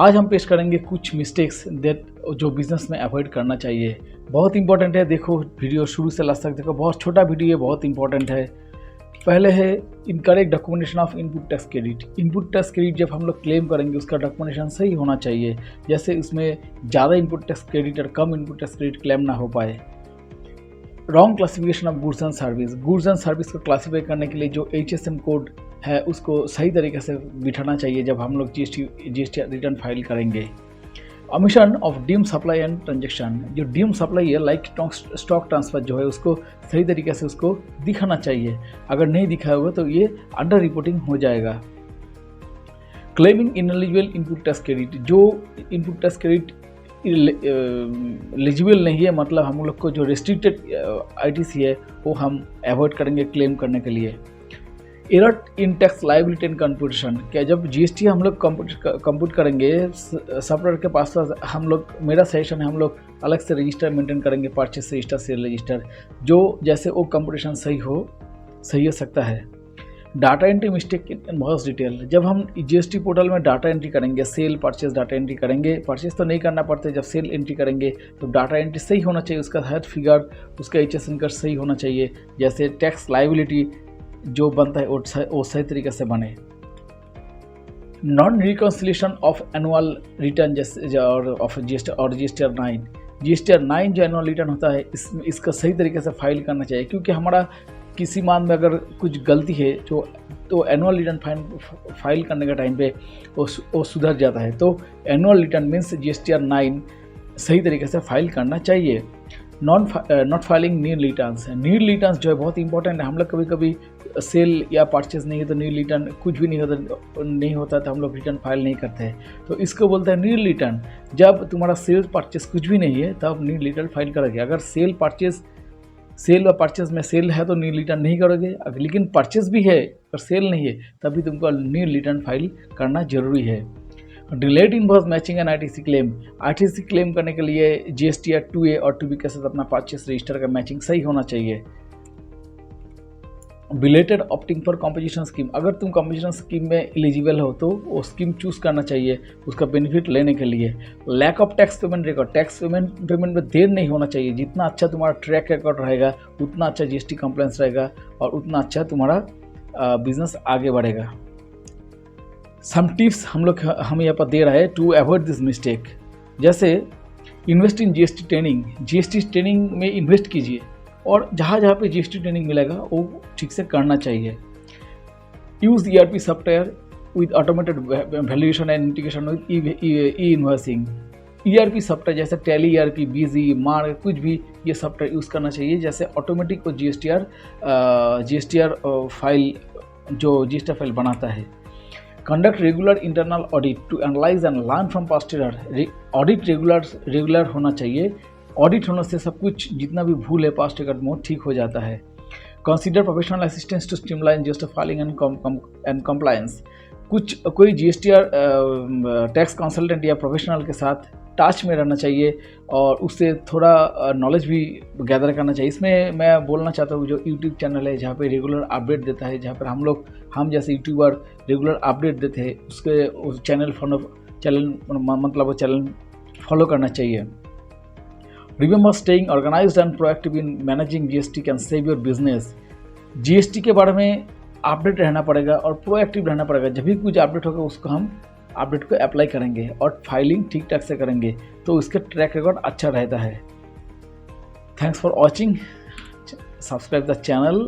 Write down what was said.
आज हम पेश करेंगे कुछ मिस्टेक्स दैट जो बिजनेस में अवॉइड करना चाहिए। बहुत इंपॉर्टेंट है, देखो वीडियो शुरू से लास्ट तक देखो, बहुत छोटा वीडियो है, बहुत इंपॉर्टेंट है। पहले है incorrect documentation of input tax credit. Input tax credit जब हम लोग क्लेम करेंगे उसका डॉक्यूमेंटेशन सही होना चाहिए, जैसे उसमें ज़्यादा इनपुट टैक्स क्रेडिट और कम इनपुट टैक्स क्रेडिट क्लेम ना हो पाए। Wrong classification of goods and service. Goods and service को क्लासीफाई करने के लिए जो HSN कोड है उसको सही तरीके से बिठाना चाहिए जब हम लोग GST रिटर्न फाइल करेंगे। Omission of deem supply and transaction. जो डीम सप्लाई है लाइक स्टॉक ट्रांसफर जो है उसको सही तरीके से उसको दिखाना चाहिए, अगर नहीं दिखाया होगा तो ये अंडर रिपोर्टिंग हो जाएगा। Claiming ineligible input tax credit. जो इनपुट टैक्स क्रेडिट एलिजिबल नहीं है, मतलब हम लोग को जो रेस्ट्रिक्टेड ITC है वो हम अवॉइड करेंगे क्लेम करने के लिए। Error in tax liability and computation. क्या जब GST हम लोग कंप्यूट करेंगे सॉफ्टवेयर के पास हम लोग, मेरा सजेशन है हम लोग अलग से रजिस्टर मेंटेन करेंगे, परचेस रजिस्टर, सेल रजिस्टर, जो जैसे वो कंप्यूटेशन सही हो सकता है। डाटा एंट्री मिस्टेक इन बहुत डिटेल। जब हम GST पोर्टल में डाटा एंट्री करेंगे, सेल परचेस डाटा एंट्री करेंगे, परचेस तो नहीं करना पड़ता, जब सेल एंट्री करेंगे तो डाटा एंट्री सही होना चाहिए, उसका हर फिगर, उसका HSN का सही होना चाहिए, जैसे टैक्स लायबिलिटी जो बनता है वो सही तरीके से बने। Non reconciliation of annual return जैसे ऑफ GSTR 9। GSTR 9 जो एनुअल रिटर्न होता है इसका सही तरीके से फाइल करना चाहिए, क्योंकि हमारा किसी मान में अगर कुछ गलती है तो एनुअल रिटर्न फाइल करने के टाइम पे वो सुधर जाता है। तो एनुअल रिटर्न मीन्स GSTR 9 सही तरीके से फाइल करना चाहिए। Not filing need returns. Need returns जो है बहुत इंपॉर्टेंट है। हम लोग कभी सेल या परचेज नहीं है तो नीड रिटर्न कुछ भी नहीं होता तो हम लोग रिटर्न फाइल नहीं करते हैं, तो इसको बोलते हैं नीड रिटर्न। जब तुम्हारा सेल परचेज कुछ भी नहीं है तब नीड रिटर्न फाइल करोगे। अगर सेल और परचेज में सेल है तो नीड रिटर्न नहीं करोगे, लेकिन परचेज भी है और सेल नहीं है तभी तुमको नीड रिटर्न फाइल करना जरूरी है। Delayed invoice matching and ITC claim. ITC claim करने के लिए GSTR 2A और 2B के साथ अपना परचेस रजिस्टर का मैचिंग सही होना चाहिए। Belated opting for composition scheme. अगर तुम कॉम्पोजिशन स्कीम में एलिजिबल हो तो वो स्कीम चूज करना चाहिए उसका बेनिफिट लेने के लिए। Lack of tax payment record. Tax payment में देर नहीं होना चाहिए। जितना अच्छा तुम्हारा ट्रैक रिकॉर्ड रहेगा उतना अच्छा GST कंप्लायंस रहेगा और उतना अच्छा तुम्हारा बिजनेस आगे बढ़ेगा। सम टिप्स हम यहाँ पर दे रहे हैं टू अवॉइड दिस मिस्टेक। जैसे invest in GST training. GST training में इन्वेस्ट कीजिए और जहाँ पे GST ट्रेनिंग मिलेगा वो ठीक से करना चाहिए। Use ERP software with automated valuation and integration with e-invoicing. ERP software जैसे टैली, ERP, BZ, मार्क, कुछ भी ये सॉफ्टवेयर यूज़ करना चाहिए, जैसे ऑटोमेटिक को GSTR फाइल जो GSTR फाइल बनाता है। Conduct regular internal audit to analyse and learn from past error. Audit regular होना चाहिए। ऑडिट होने से सब कुछ जितना भी भूल है पास्ट रिकॉर्ड में ठीक हो जाता है। Consider professional assistance to streamline GST filing and compliance. कोई GSTR टैक्स कंसल्टेंट या प्रोफेशनल के साथ टच में रहना चाहिए और उससे थोड़ा नॉलेज भी गैदर करना चाहिए। इसमें मैं बोलना चाहता हूँ जो YouTube चैनल है जहाँ पे रेगुलर अपडेट देता है, जहाँ पर हम जैसे यूट्यूबर रेगुलर अपडेट देते हैं, उस चैनल फॉलो करना चाहिए। Remember staying organised and proactive in managing GST can save your business. GST के बारे में अपडेट रहना पड़ेगा और प्रोएक्टिव रहना पड़ेगा। जब भी कुछ अपडेट होगा उसको हम अपडेट को अप्लाई करेंगे और फाइलिंग ठीक ठाक से करेंगे तो इसका ट्रैक रिकॉर्ड अच्छा रहता है। Thanks for watching, subscribe the channel.